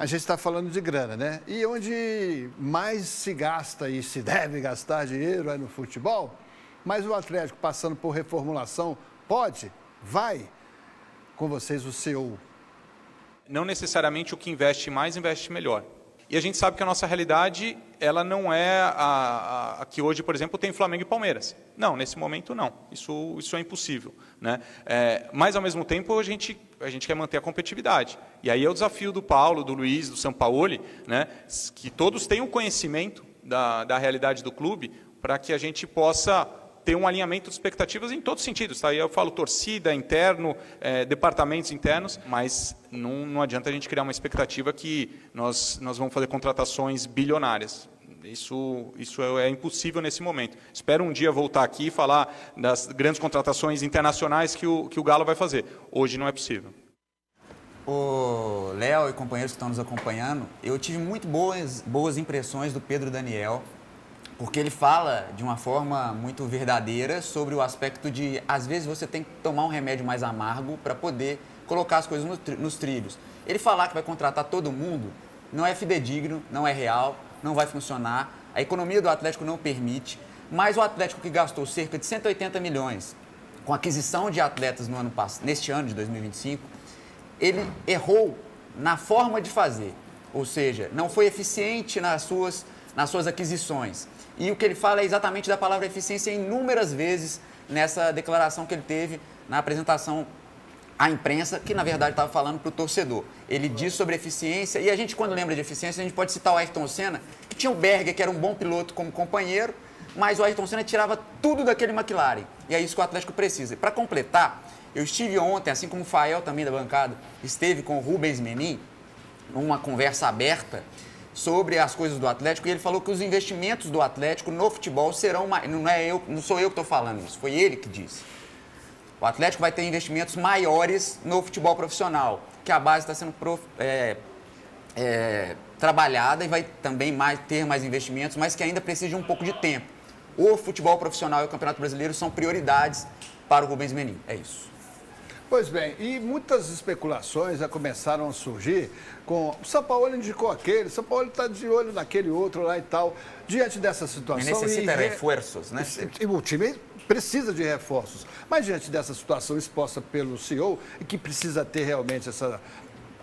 A gente está falando de grana, né? E onde mais se gasta e se deve gastar dinheiro é no futebol, mas o Atlético passando por reformulação pode, vai. Com vocês o CEO. Não necessariamente o que investe mais, investe melhor. E a gente sabe que a nossa realidade, ela não é a que hoje, por exemplo, tem Flamengo e Palmeiras. Não, nesse momento não. Isso é impossível, né? Mas, ao mesmo tempo, a gente quer manter a competitividade. E aí é o desafio do Paulo, do Luiz, do Sampaoli, né? Que todos tenham conhecimento da realidade do clube para que a gente possa ter um alinhamento de expectativas em todos os sentidos. Tá? Aí eu falo torcida, interno, departamentos internos, mas não adianta a gente criar uma expectativa que nós vamos fazer contratações bilionárias. Isso é impossível nesse momento. Espero um dia voltar aqui e falar das grandes contratações internacionais que o Galo vai fazer. Hoje não é possível. O Léo e companheiros que estão nos acompanhando, eu tive muito boas impressões do Pedro Daniel, porque ele fala de uma forma muito verdadeira sobre o aspecto de, às vezes, você tem que tomar um remédio mais amargo para poder colocar as coisas nos trilhos. Ele falar que vai contratar todo mundo não é fidedigno, não é real, não vai funcionar. A economia do Atlético não permite, mas o Atlético que gastou cerca de 180 milhões com aquisição de atletas neste ano de 2025, ele errou na forma de fazer, ou seja, não foi eficiente nas suas aquisições. E o que ele fala é exatamente da palavra eficiência inúmeras vezes nessa declaração que ele teve na apresentação à imprensa, que na verdade estava falando para o torcedor. Ele diz sobre eficiência, e a gente quando lembra de eficiência, a gente pode citar o Ayrton Senna, que tinha o Berger, que era um bom piloto como companheiro, mas o Ayrton Senna tirava tudo daquele McLaren. E é isso que o Atlético precisa. Para completar, eu estive ontem, assim como o Fael também da bancada, esteve com o Rubens Menin, numa conversa aberta, sobre as coisas do Atlético, e ele falou que os investimentos do Atlético no futebol serão não sou eu que estou falando isso, foi ele que disse. O Atlético vai ter investimentos maiores no futebol profissional, que a base está sendo trabalhada e vai também ter mais investimentos, mas que ainda precisa de um pouco de tempo. O futebol profissional e o Campeonato Brasileiro são prioridades para o Rubens Menin, é isso. Pois bem, e muitas especulações já começaram a surgir com o Sampaoli indicou aquele, o Sampaoli está de olho naquele outro lá e tal. Diante dessa situação... Necessita reforços, né? E o time precisa de reforços. Mas diante dessa situação exposta pelo CEO, e que precisa ter realmente essa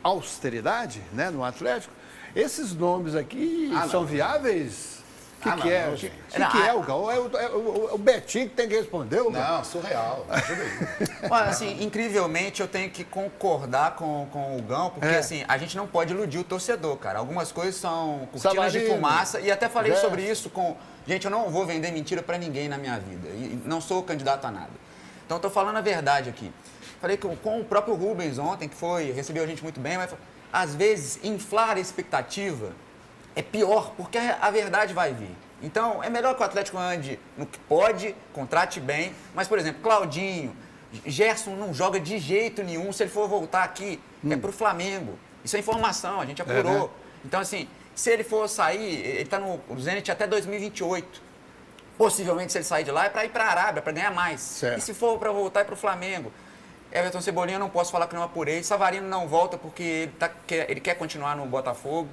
austeridade, né, no Atlético, esses nomes aqui são viáveis? O que é o Gal? É o Betinho que tem que responder? Não, surreal. Ajuda aí. Olha, assim, incrivelmente eu tenho que concordar com o Gão, porque assim, a gente não pode iludir o torcedor, cara. Algumas coisas são cortinas de fumaça, e até falei sobre isso com... Gente, eu não vou vender mentira pra ninguém na minha vida, e não sou candidato a nada. Então, eu tô falando a verdade aqui. Falei com o próprio Rubens ontem, que recebeu a gente muito bem, mas às vezes inflar a expectativa é pior, porque a verdade vai vir. Então, é melhor que o Atlético ande no que pode, contrate bem. Mas, por exemplo, Claudinho, Gerson não joga de jeito nenhum. Se ele for voltar aqui, é pro Flamengo. Isso é informação, a gente apurou. Né? Então, assim, se ele for sair, ele está no Zenit até 2028. Possivelmente, se ele sair de lá, é para ir para a Arábia, para ganhar mais. Certo. E se for para voltar, é pro Flamengo. Everton Cebolinha, eu não posso falar que não apurei. Savarino não volta porque ele quer continuar no Botafogo.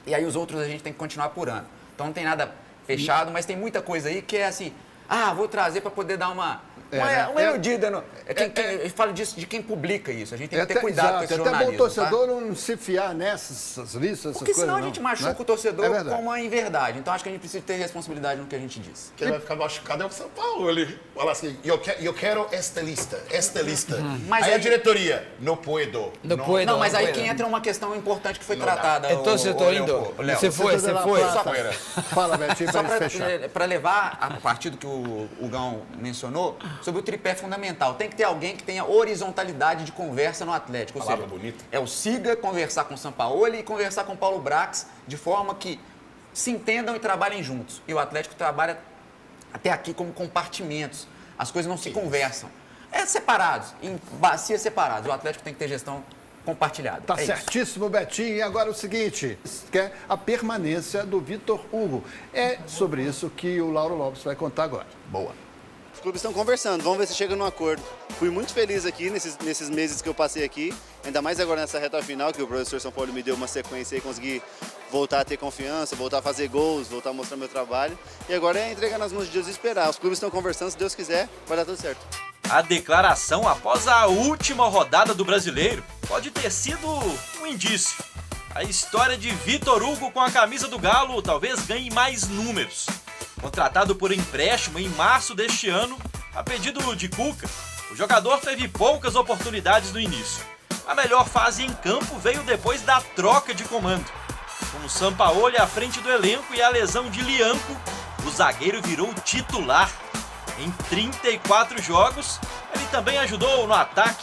E aí os outros a gente tem que continuar apurando. Então não tem nada fechado, mas tem muita coisa aí que é assim, vou trazer para poder dar uma iludida. Eu falo disso de quem publica isso. A gente tem que ter cuidado com esse jornalismo. Até bom o torcedor não se fiar nessas listas, essas porque coisas. Senão a gente machuca o torcedor com uma inverdade. Então acho que a gente precisa ter responsabilidade no que a gente diz. Quem vai ficar machucado é o São Paulo. Ele fala assim, eu quero esta lista. Mas aí a diretoria, não puedo. Não, mas aí que entra uma questão importante que foi tratada. Então você está indo. Você foi. Fala, Betinho, para fechar. Para levar a partir do que o Gão mencionou, sobre o tripé fundamental. Tem que ter alguém que tenha horizontalidade de conversa no Atlético. Ou seja, bonita. É o Siga conversar com o Sampaoli e conversar com o Paulo Brax de forma que se entendam e trabalhem juntos. E o Atlético trabalha até aqui como compartimentos. As coisas não se conversam. Separados, em bacias separadas. O Atlético tem que ter gestão compartilhada. Tá certíssimo, Betinho. E agora o seguinte, que é a permanência do Vitor Hugo. É sobre isso que o Lauro Lopes vai contar agora. Boa. clubes estão conversando, vamos ver se chega num acordo. Fui muito feliz aqui nesses meses que eu passei aqui, ainda mais agora nessa reta final, que o professor São Paulo me deu uma sequência e consegui voltar a ter confiança, voltar a fazer gols, voltar a mostrar meu trabalho. E agora é entregar nas mãos de Deus e esperar. Os clubes estão conversando, se Deus quiser, vai dar tudo certo. A declaração após a última rodada do Brasileiro pode ter sido um indício. A história de Vitor Hugo com a camisa do Galo talvez ganhe mais números. Contratado por empréstimo em março deste ano, a pedido de Cuca, o jogador teve poucas oportunidades no início. A melhor fase em campo veio depois da troca de comando. Com o Sampaoli à frente do elenco e a lesão de Lianco, o zagueiro virou titular. Em 34 jogos, ele também ajudou no ataque,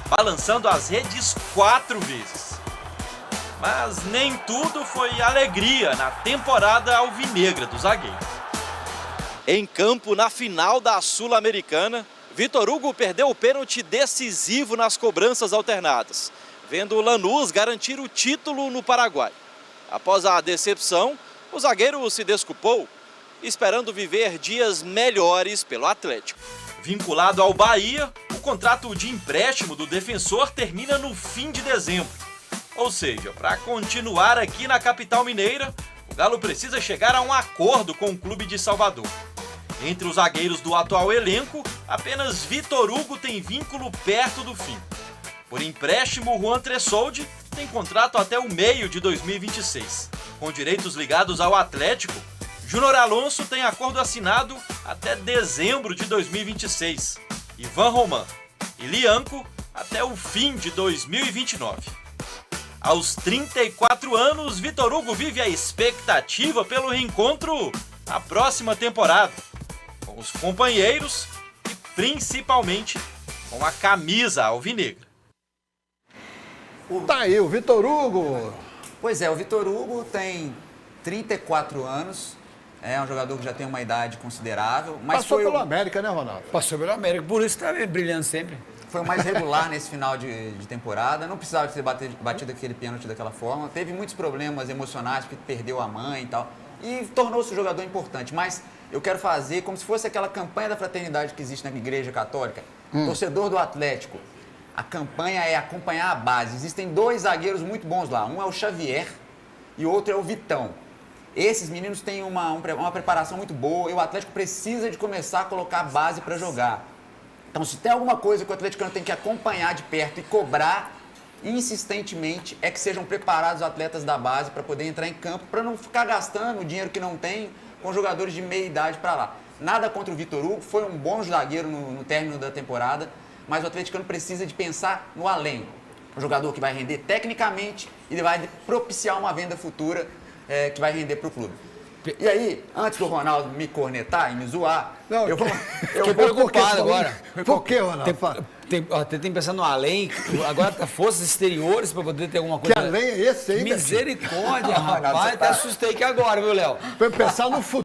balançando as redes 4 vezes. Mas nem tudo foi alegria na temporada alvinegra do zagueiro. Em campo, na final da Sul-Americana, Vitor Hugo perdeu o pênalti decisivo nas cobranças alternadas, vendo o Lanús garantir o título no Paraguai. Após a decepção, o zagueiro se desculpou, esperando viver dias melhores pelo Atlético. Vinculado ao Bahia, o contrato de empréstimo do defensor termina no fim de dezembro. Ou seja, para continuar aqui na capital mineira, o Galo precisa chegar a um acordo com o clube de Salvador. Entre os zagueiros do atual elenco, apenas Vitor Hugo tem vínculo perto do fim. Por empréstimo, Juan Tressoldi tem contrato até o meio de 2026. Com direitos ligados ao Atlético, Júnior Alonso tem acordo assinado até dezembro de 2026. Ivan Roman e Lianco até o fim de 2029. Aos 34 anos, Vitor Hugo vive a expectativa pelo reencontro na próxima temporada, com os companheiros e principalmente com a camisa alvinegra. Tá aí, o Vitor Hugo. Pois é, o Vitor Hugo tem 34 anos, é um jogador que já tem uma idade considerável. Mas Passou foi pelo América, né, Ronaldo? Passou pelo América, por isso está brilhando sempre. Foi o mais regular nesse final de temporada, não precisava ter batido aquele pênalti daquela forma. Teve muitos problemas emocionais, porque perdeu a mãe e tal, e tornou-se um jogador importante. Mas eu quero fazer como se fosse aquela campanha da fraternidade que existe na Igreja Católica. Torcedor do Atlético, a campanha é acompanhar a base. Existem 2 zagueiros muito bons lá, um é o Xavier e o outro é o Vitão. Esses meninos têm uma preparação muito boa e o Atlético precisa de começar a colocar a base para jogar. Então, se tem alguma coisa que o atleticano tem que acompanhar de perto e cobrar insistentemente, é que sejam preparados os atletas da base para poder entrar em campo, para não ficar gastando o dinheiro que não tem com jogadores de meia idade para lá. Nada contra o Vitor Hugo, foi um bom zagueiro no término da temporada, mas o atleticano precisa de pensar no além. Um jogador que vai render tecnicamente e vai propiciar uma venda futura que vai render para o clube. E aí, antes do Ronaldo me cornetar e me zoar, Não, eu vou Fiquei preocupado agora. Por que, Ronaldo? Fala. Tem que pensar no além, agora tá forças exteriores para poder ter alguma coisa. Que além é esse aí, Betinho? Misericórdia, Não, rapaz. você Até assustei aqui agora, viu, Léo? Foi pensar no futuro.